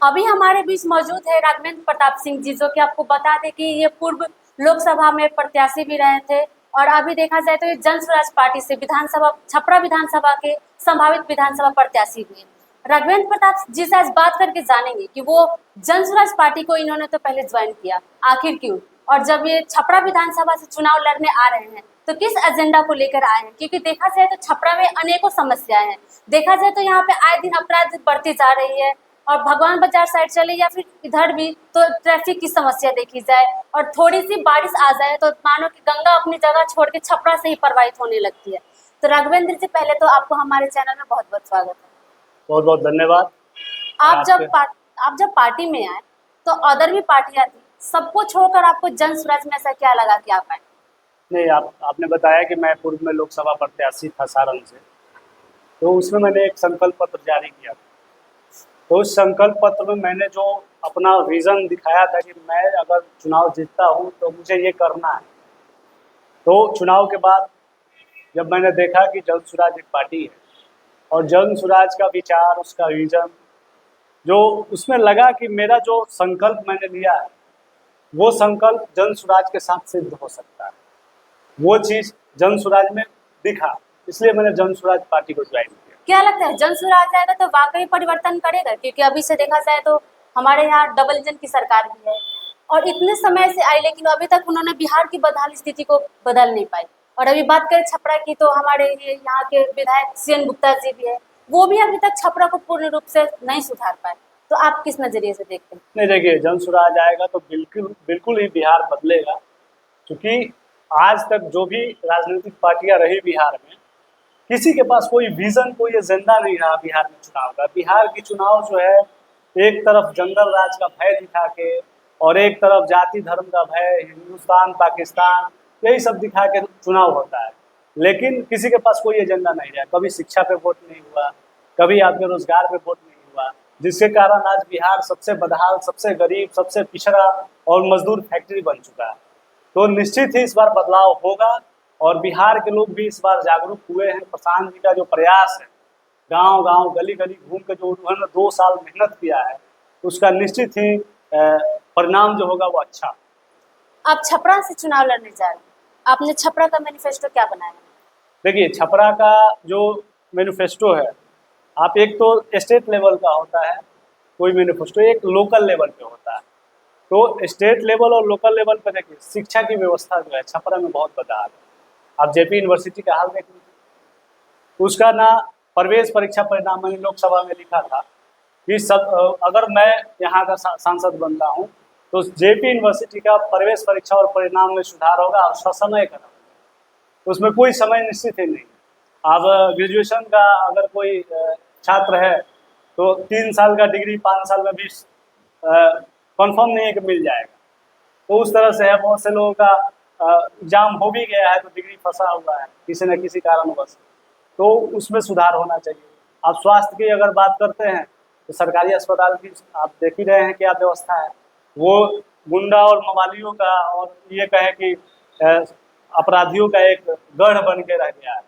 अभी हमारे बीच मौजूद है राघवेंद्र प्रताप सिंह जी, जो कि आपको बता दें कि ये पूर्व लोकसभा में प्रत्याशी भी रहे थे और अभी देखा जाए तो ये जन स्वराज पार्टी से विधानसभा छपरा विधानसभा के संभावित विधानसभा प्रत्याशी भी हैं। राघवेंद्र प्रताप जी से आज बात करके जानेंगे कि वो जन स्वराज पार्टी को इन्होंने तो पहले ज्वाइन किया, आखिर क्यों, और जब ये छपरा विधानसभा से चुनाव लड़ने आ रहे हैं तो किस एजेंडा को लेकर आए हैं। क्योंकि देखा जाए तो छपरा में अनेकों समस्याएं हैं। देखा जाए तो यहाँ पे आए दिन अपराध बढ़ती जा रही है और भगवान बाजार साइड चले या फिर इधर भी तो ट्रैफिक की समस्या देखी जाए और थोड़ी सी बारिश आ जाए तो मानो कि गंगा अपनी जगह छोड़ के छपरा से ही प्रवाहित होने लगती है। तो राघवेंद्र जी, पहले तो आपको हमारे चैनल में बहुत बहुत स्वागत है। बहुत बहुत धन्यवाद। आप जब पार्टी में आए तो अदर भी पार्टियां थी, सबको छोड़कर आपको जन स्वराज में ऐसा क्या लगा कि आप आए? नहीं, आपने बताया कि मैं पूर्व में लोकसभा प्रत्याशी था सारण से, तो उसमें मैंने एक संकल्प पत्र जारी किया था। तो उस संकल्प पत्र में मैंने जो अपना विजन दिखाया था कि मैं अगर चुनाव जीतता हूँ तो मुझे ये करना है। तो चुनाव के बाद जब मैंने देखा कि जन स्वराज एक पार्टी है और जन स्वराज का विचार, उसका विजन जो उसमें लगा कि मेरा जो संकल्प मैंने लिया है वो संकल्प जन स्वराज के साथ सिद्ध हो सकता है, वो चीज़ जन स्वराज में दिखा, इसलिए मैंने जन स्वराज पार्टी को ज्वाइन किया। क्या लगता है जन स्वराज आएगा तो वाकई परिवर्तन करेगा? क्योंकि अभी से देखा जाए तो हमारे यहाँ डबल इंजन की सरकार भी है और इतने समय से आई, लेकिन अभी तक उन्होंने बिहार की बदहाल स्थिति को बदल नहीं पाई। और अभी बात करें छपरा की तो हमारे यहाँ के विधायक सीएन गुप्ता जी भी है, वो भी अभी तक छपरा को पूर्ण रूप से नहीं सुधार पाए। तो आप किस नजरिए से देखते हैं? नहीं, देखिए, जन स्वराज आएगा तो बिल्कुल ही बिहार बदलेगा, क्योंकि आज तक जो भी राजनीतिक पार्टियां रही बिहार में, किसी के पास कोई विजन, कोई एजेंडा नहीं रहा बिहार में चुनाव का। बिहार की चुनाव जो है, एक तरफ जंगल राज का भय दिखा के और एक तरफ जाति धर्म का भय, हिंदुस्तान पाकिस्तान, यही सब दिखा के चुनाव होता है, लेकिन किसी के पास कोई एजेंडा नहीं रहा। कभी शिक्षा पे वोट नहीं हुआ, कभी आपके रोजगार पे वोट नहीं हुआ, जिसके कारण आज बिहार सबसे बदहाल, सबसे गरीब, सबसे पिछड़ा और मजदूर फैक्ट्री बन चुका है। तो निश्चित ही इस बार बदलाव होगा और बिहार के लोग भी इस बार जागरूक हुए हैं। प्रशांत जी का जो प्रयास है, गांव गांव गली गली घूम के जो उन्होंने 2 साल मेहनत किया है, उसका निश्चित ही परिणाम जो होगा वो अच्छा। आप छपरा से चुनाव लड़ने जा रहे हैं, आपने छपरा का मैनिफेस्टो क्या बनाया? देखिए, छपरा का जो मैनिफेस्टो है, आप एक तो स्टेट लेवल का होता है कोई मैनिफेस्टो, एक लोकल लेवल पे होता है। तो स्टेट लेवल और लोकल लेवल पे देखिए, शिक्षा की व्यवस्था जो है छपरा में बहुत बदहाल है। आप जेपी यूनिवर्सिटी का हाल देख लीजिए, उसका ना प्रवेश परीक्षा परिणाम मैंने लोकसभा में लिखा था कि सब अगर मैं यहाँ का सांसद बनता हूँ तो जेपी यूनिवर्सिटी का प्रवेश परीक्षा और परिणाम में सुधार होगा और ससमय करा होगा। उसमें कोई समय निश्चित ही नहीं। अब ग्रेजुएशन का अगर कोई छात्र है तो 3 साल का डिग्री 5 साल में भी कंफर्म नहीं है कि मिल जाएगा। तो उस तरह से है, बहुत से लोगों का एग्जाम हो भी गया है तो डिग्री फंसा हुआ है किसी न किसी कारणवश, तो उसमें सुधार होना चाहिए। आप स्वास्थ्य की अगर बात करते हैं तो सरकारी अस्पताल की आप देख ही रहे हैं क्या व्यवस्था है। वो गुंडा और मवालियों का और ये कहे कि अपराधियों का एक गढ़ बन के रह गया है।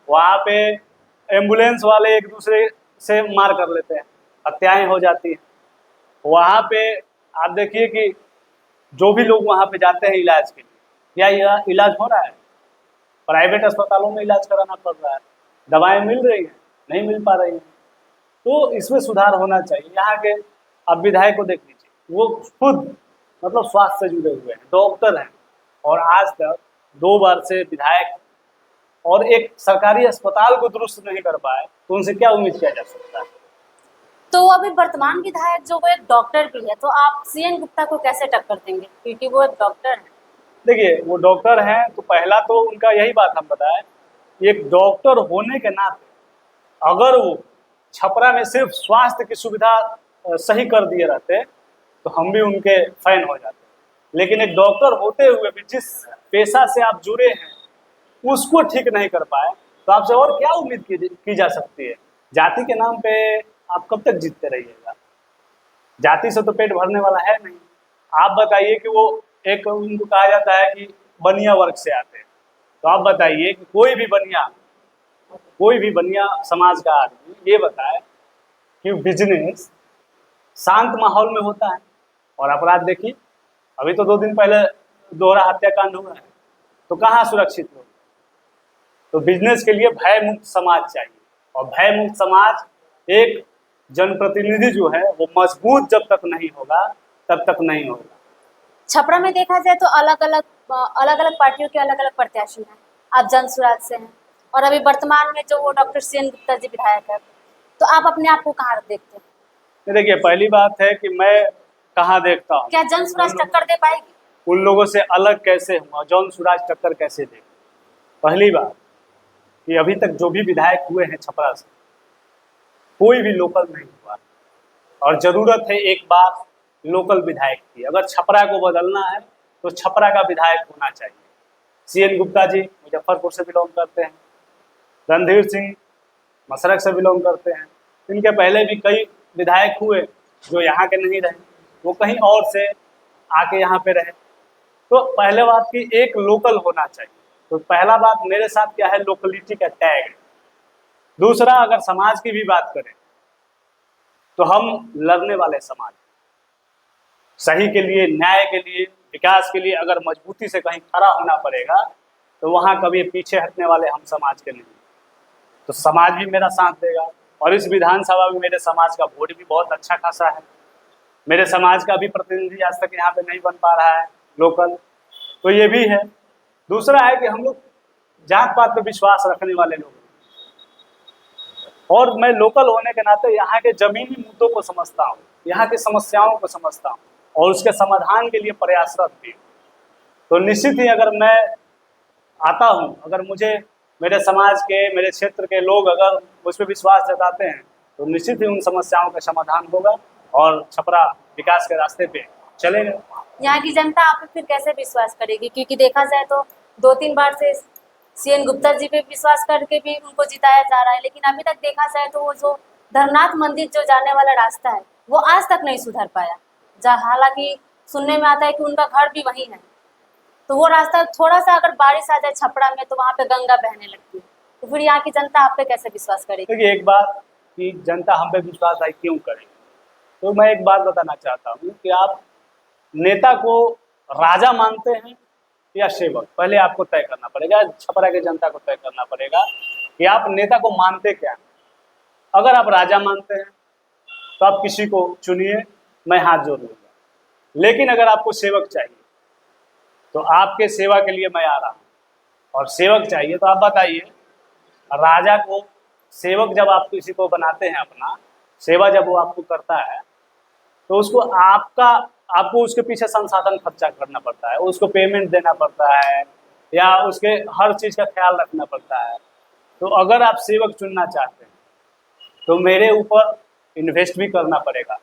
वहाँ पे एम्बुलेंस वाले एक दूसरे से मार कर लेते हैं, हत्याएं हो जाती हैं। वहाँ पे आप देखिए कि जो भी लोग वहाँ पे जाते हैं इलाज के लिए, क्या इलाज हो रहा है? प्राइवेट अस्पतालों में इलाज कराना पड़ रहा है। दवाएं मिल रही हैं? नहीं मिल पा रही हैं। तो इसमें सुधार होना चाहिए। यहाँ के आप विधायक को देख लीजिए, वो खुद मतलब स्वास्थ्य से जुड़े हुए हैं, डॉक्टर हैं, और आज तक 2 बार से विधायक और एक सरकारी अस्पताल को दुरुस्त नहीं कर पाए, तो उनसे क्या उम्मीद किया जा सकता है? तो अभी वर्तमान विधायक जो वो एक डॉक्टर भी है, तो आप सीएन गुप्ता को कैसे टक्कर देंगे, क्योंकि वो एक डॉक्टर है? देखिए, वो डॉक्टर हैं तो पहला तो उनका यही बात हम बताएं, एक डॉक्टर होने के नाते अगर वो छपरा में सिर्फ स्वास्थ्य की सुविधा सही कर दिए रहते तो हम भी उनके फैन हो जाते। लेकिन एक डॉक्टर होते हुए भी जिस पेशा से आप जुड़े हैं उसको ठीक नहीं कर पाए, तो आपसे और क्या उम्मीद की जा सकती है? जाति के नाम पे आप कब तक जीतते रहिएगा? जाति से तो पेट भरने वाला है नहीं। आप बताइए कि वो एक उनको कहा जाता है कि बनिया वर्ग से आते हैं, तो आप बताइए कि कोई भी बनिया समाज का आदमी ये बताए कि बिजनेस शांत माहौल में होता है। और अपराध देखिए, अभी तो 2 दिन पहले दोहरा हत्याकांड हुआ है, तो कहाँ सुरक्षित लोग। तो बिजनेस के लिए भय मुक्त समाज चाहिए, और भय मुक्त समाज एक जनप्रतिनिधि जो है वो मजबूत जब तक नहीं होगा तब तक नहीं होगा। छपरा में देखा जाए तो अलग अलग पार्टियों के अलग अलग प्रत्याशी हैं। आप जन स्वराज से हैं और अभी वर्तमान में जो वो डॉक्टर सीएन गुप्ता जी विधायक है, तो आप अपने आप को कहाँ देखते हैं? देखिए, पहली बात है कि मैं कहाँ देखता हूँ, क्या जन स्वराज टक्कर दे पाएगी? उन लोगों से अलग कैसे हूँ, जन स्वराज टक्कर कैसे दे। पहली बात कि अभी तक जो भी विधायक हुए हैं छपरा से, कोई भी लोकल नहीं हुआ, और जरूरत है एक बार लोकल विधायक की। अगर छपरा को बदलना है तो छपरा का विधायक होना चाहिए। सीएन गुप्ता जी मुजफ्फरपुर से बिलोंग करते हैं, रणधीर सिंह मसरख से बिलोंग करते हैं। इनके पहले भी कई विधायक हुए जो यहाँ के नहीं रहे, वो कहीं और से आके यहाँ पे रहे। तो पहले बात की एक लोकल होना चाहिए। तो पहला बात मेरे साथ क्या है, लोकलिटी का टैग है। दूसरा, अगर समाज की भी बात करें तो हम लड़ने वाले समाज, सही के लिए, न्याय के लिए, विकास के लिए अगर मजबूती से कहीं खड़ा होना पड़ेगा तो वहाँ कभी पीछे हटने वाले हम समाज के नहीं। तो समाज भी मेरा साथ देगा, और इस विधानसभा में मेरे समाज का वोट भी बहुत अच्छा खासा है। मेरे समाज का भी प्रतिनिधि आज तक यहाँ पे नहीं बन पा रहा है लोकल, तो ये भी है। दूसरा है कि हम लोग जात पात पे विश्वास रखने वाले लोग, और मैं लोकल होने के नाते यहाँ के जमीनी मुद्दों को समझता हूँ, यहाँ की समस्याओं को समझता हूँ, और उसके समाधान के लिए प्रयासरत भी हूँ। तो निश्चित ही अगर मैं आता हूँ, अगर मुझे मेरे समाज के, मेरे क्षेत्र के लोग अगर मुझ पर विश्वास जताते हैं, तो निश्चित ही उन समस्याओं का समाधान होगा और छपरा विकास के रास्ते पे चलेगा। यहाँ की जनता आप पे फिर कैसे विश्वास करेगी? क्योंकि देखा जाए तो 2-3 बार से सीएन गुप्ता जी पे विश्वास करके भी उनको जिताया जा रहा है, लेकिन अभी तक देखा जाए तो वो जो धर्मनाथ मंदिर जो जाने वाला रास्ता है वो आज तक नहीं सुधर पाया। जहाँ हालांकि सुनने में आता है कि उनका घर भी वहीं है, तो वो रास्ता थोड़ा सा अगर बारिश आ जाए छपरा में तो वहाँ पे गंगा बहने लगती है। तो फिर यहाँ की जनता आप पे कैसे विश्वास करेगी? देखिए, एक बात कि जनता हम पे विश्वास भाई क्यों करेगी, तो मैं एक बात बताना चाहता हूँ कि आप नेता को राजा मानते हैं या सेवक, पहले आपको तय करना पड़ेगा। छपरा की जनता को तय करना पड़ेगा कि आप नेता को मानते क्या हैं। अगर आप राजा मानते हैं तो आप किसी को चुनिए, मैं हाथ जोड़ लूँगा। लेकिन अगर आपको सेवक चाहिए तो आपके सेवा के लिए मैं आ रहा हूँ, और सेवक चाहिए तो आप बताइए। राजा को सेवक जब आप किसी को बनाते हैं, अपना सेवा जब वो आपको करता है, तो उसको आपको उसके पीछे संसाधन खर्चा करना पड़ता है, उसको पेमेंट देना पड़ता है, या उसके हर चीज़ का ख्याल रखना पड़ता है। तो अगर आप सेवक चुनना चाहते हैं तो मेरे ऊपर इन्वेस्ट भी करना पड़ेगा।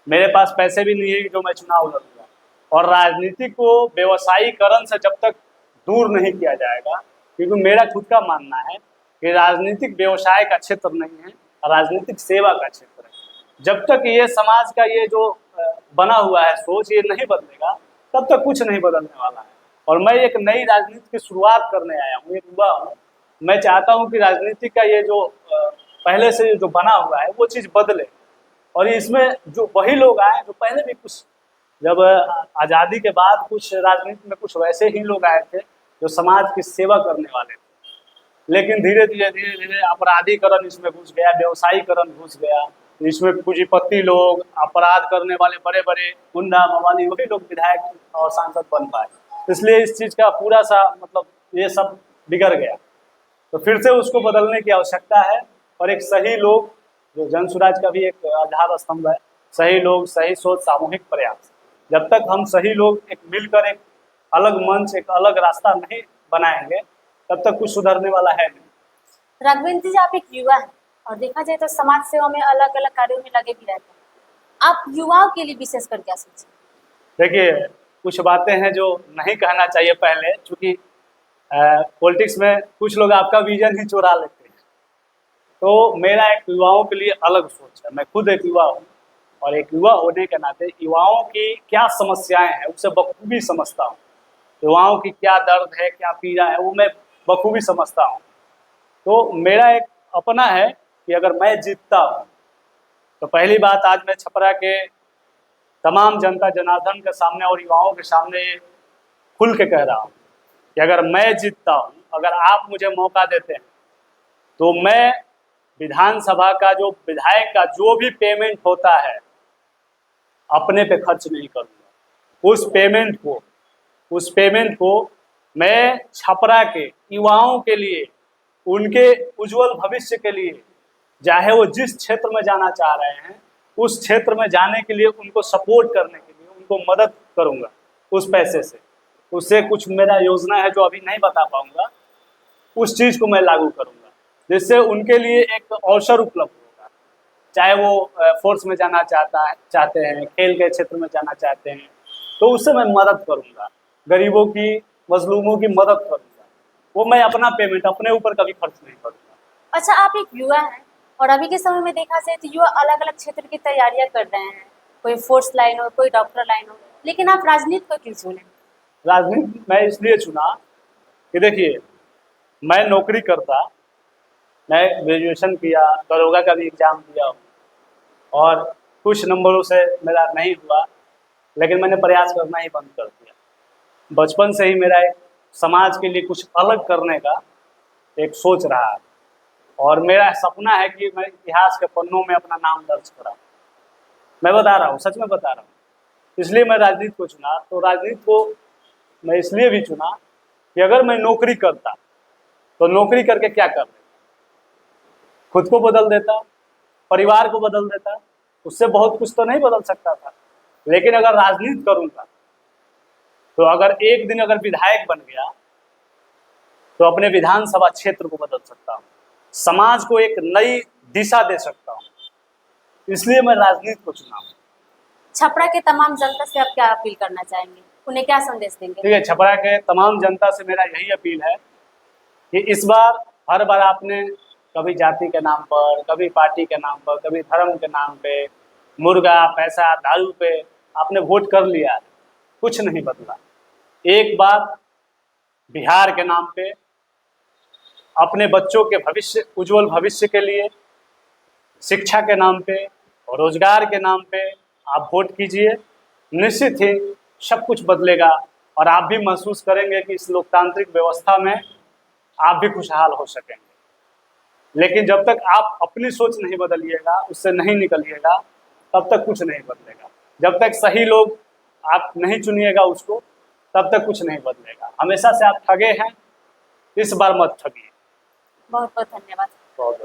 मेरे पास पैसे भी नहीं है कि जो मैं चुनाव लड़ूंगा। और राजनीति को व्यवसायीकरण से जब तक दूर नहीं किया जाएगा, क्योंकि मेरा खुद का मानना है कि राजनीतिक व्यवसाय का क्षेत्र नहीं है, राजनीतिक सेवा का क्षेत्र है। जब तक ये समाज का ये जो बना हुआ है सोच ये नहीं बदलेगा, तब तक कुछ नहीं बदलने वाला है। और मैं एक नई राजनीति की शुरुआत करने आया हूँ, एक युवा हूँ। मैं चाहता हूँ कि राजनीति का ये जो पहले से जो बना हुआ है वो चीज़ बदले, और इसमें जो वही लोग आए जो पहले भी कुछ, जब आज़ादी के बाद कुछ राजनीति में कुछ वैसे ही लोग आए थे जो समाज की सेवा करने वाले थे। लेकिन धीरे धीरे अपराधीकरण इसमें घुस गया, व्यवसायीकरण घुस गया, इसमें पूंजीपति लोग, अपराध करने वाले बड़े बड़े गुंडा मवाली, वही लोग विधायक और सांसद बन पाए। इसलिए इस चीज़ का पूरा सा मतलब ये सब बिगड़ गया। तो फिर से उसको बदलने की आवश्यकता है, और एक सही लोग, जो जन स्वराज का भी एक आधार स्तंभ है, सही लोग, सही सोच, सामूहिक प्रयास। जब तक हम सही लोग एक मिलकर एक अलग मंच, एक अलग रास्ता नहीं बनाएंगे, तब तक कुछ सुधरने वाला है नहीं। राघवेंद्र जी, आप एक युवा हैं और देखा जाए तो समाज सेवा में अलग अलग कार्यों में लगे भी रहते हैं। आप युवाओं के लिए विशेषकर क्या सोचें? देखिए, कुछ बातें हैं जो नहीं कहना चाहिए पहले, चूँकि पॉलिटिक्स में कुछ लोग आपका विजन ही चुरा लेते हैं। तो मेरा एक युवाओं के लिए अलग सोच है। मैं खुद एक युवा हूँ, और एक युवा होने के नाते युवाओं की क्या समस्याएं हैं उसे बखूबी समझता हूँ। युवाओं की क्या दर्द है, क्या पीड़ा है, वो मैं बखूबी समझता हूँ। तो मेरा एक अपना है कि अगर मैं जीतता हूँ तो पहली बात, आज मैं छपरा के तमाम जनता जनार्दन के सामने और युवाओं के सामने खुल के कह रहा हूँ कि अगर मैं जीतता हूँ, अगर आप मुझे मौका देते हैं, तो मैं विधानसभा का जो विधायक का जो भी पेमेंट होता है अपने पे खर्च नहीं करूँगा। उस पेमेंट को मैं छपरा के युवाओं के लिए, उनके उज्जवल भविष्य के लिए, चाहे वो जिस क्षेत्र में जाना चाह रहे हैं उस क्षेत्र में जाने के लिए उनको सपोर्ट करने के लिए उनको मदद करूंगा उस पैसे से। उससे कुछ मेरा योजना है जो अभी नहीं बता पाऊंगा, उस चीज़ को मैं लागू करूंगा जिससे उनके लिए एक अवसर उपलब्ध होगा। चाहे वो फोर्स में जाना चाहते हैं, खेल के क्षेत्र में जाना चाहते हैं, तो उससे मैं मदद करूंगा, गरीबों की, मजलूमों की मदद करूंगा। वो मैं अपना पेमेंट अपने ऊपर कभी खर्च नहीं करूंगा। अच्छा, आप एक युवा हैं और अभी के समय में देखा जाए तो युवा अलग अलग क्षेत्र की तैयारियां कर रहे हैं, कोई फोर्स लाइन हो, कोई डॉक्टर लाइन हो, लेकिन आप राजनीति को क्यों चुने? राजनीति मैं इसलिए चुना कि देखिए, मैं नौकरी करता, मैं ग्रेजुएशन किया, दरोगा का भी एग्ज़ाम दिया और कुछ नंबरों से मेरा नहीं हुआ, लेकिन मैंने प्रयास करना ही बंद कर दिया। बचपन से ही मेरा एक समाज के लिए कुछ अलग करने का एक सोच रहा है और मेरा सपना है कि मैं इतिहास के पन्नों में अपना नाम दर्ज कराऊं। मैं बता रहा हूँ, सच में बता रहा हूँ, इसलिए मैं राजनीति को चुना। तो राजनीति को मैं इसलिए भी चुना कि अगर मैं नौकरी करता तो नौकरी करके क्या कर लेता, खुद को बदल देता, परिवार को बदल देता, उससे बहुत कुछ तो नहीं बदल सकता था। लेकिन अगर राजनीति करूँगा तो अगर एक दिन अगर विधायक बन गया तो अपने विधानसभा क्षेत्र को बदल सकता हूँ, समाज को एक नई दिशा दे सकता हूँ, इसलिए मैं राजनीति को चुना हूँ। छपरा के तमाम जनता से आप क्या अपील करना चाहेंगे, उन्हें क्या संदेश देंगे? ठीक है, छपरा के तमाम जनता से मेरा यही अपील है कि इस बार, हर बार आपने कभी जाति के नाम पर, कभी पार्टी के नाम पर, कभी धर्म के नाम पे, मुर्गा, पैसा, दारू पे आपने वोट कर लिया, कुछ नहीं बदला। एक बात बिहार के नाम पे, अपने बच्चों के भविष्य, उज्जवल भविष्य के लिए, शिक्षा के नाम पे और रोजगार के नाम पे आप वोट कीजिए। निश्चित ही सब कुछ बदलेगा और आप भी महसूस करेंगे कि इस लोकतांत्रिक व्यवस्था में आप भी खुशहाल हो सकेंगे। लेकिन जब तक आप अपनी सोच नहीं बदलिएगा, उससे नहीं निकलिएगा, तब तक कुछ नहीं बदलेगा। जब तक सही लोग आप नहीं चुनिएगा उसको, तब तक कुछ नहीं बदलेगा। हमेशा से आप ठगे हैं, इस बार मत ठगिए। बहुत बहुत धन्यवाद। बहुत